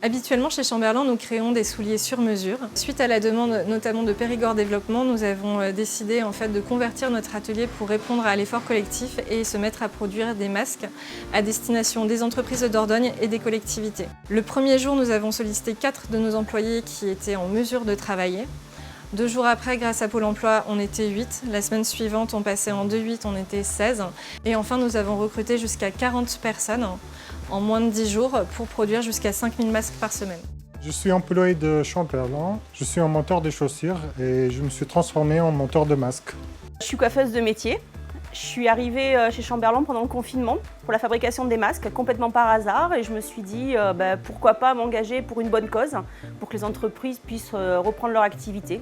Habituellement, chez Chamberlain, nous créons des souliers sur mesure. Suite à la demande notamment de Périgord Développement, nous avons décidé en fait de convertir notre atelier pour répondre à l'effort collectif et se mettre à produire des masques à destination des entreprises de Dordogne et des collectivités. Le premier jour, nous avons sollicité 4 de nos employés qui étaient en mesure de travailler. 2 jours après, grâce à Pôle emploi, on était 8. La semaine suivante, on passait en 2-8, on était 16. Et enfin, nous avons recruté jusqu'à 40 personnes en moins de 10 jours pour produire jusqu'à 5000 masques par semaine. Je suis employé de Chamberlain, je suis un monteur de chaussures et je me suis transformé en monteur de masques. Je suis coiffeuse de métier. Je suis arrivée chez Chamberlain pendant le confinement pour la fabrication des masques, complètement par hasard, et je me suis dit pourquoi pas m'engager pour une bonne cause, pour que les entreprises puissent reprendre leur activité.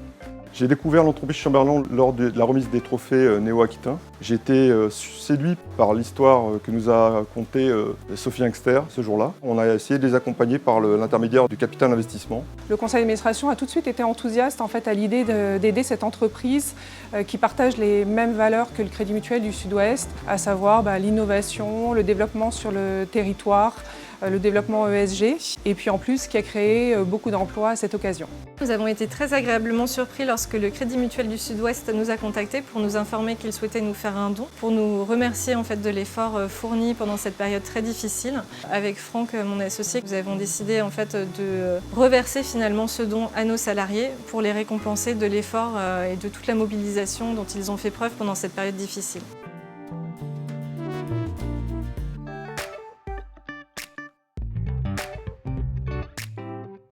J'ai découvert l'entreprise Chamberlain lors de la remise des trophées Néo-Aquitain. J'ai été séduit par l'histoire que nous a contée Sophie Inkster ce jour-là. On a essayé de les accompagner par l'intermédiaire du capital investissement. Le conseil d'administration a tout de suite été enthousiaste à l'idée d'aider cette entreprise qui partage les mêmes valeurs que le Crédit Mutuel du Sud-Ouest, à savoir l'innovation, le développement sur le territoire, le développement ESG, et puis en plus qui a créé beaucoup d'emplois à cette occasion. Nous avons été très agréablement surpris lorsque le Crédit Mutuel du Sud-Ouest nous a contactés pour nous informer qu'il souhaitait nous faire un don, pour nous remercier en fait de l'effort fourni pendant cette période très difficile. Avec Franck, mon associé, nous avons décidé en fait de reverser finalement ce don à nos salariés pour les récompenser de l'effort et de toute la mobilisation dont ils ont fait preuve pendant cette période difficile.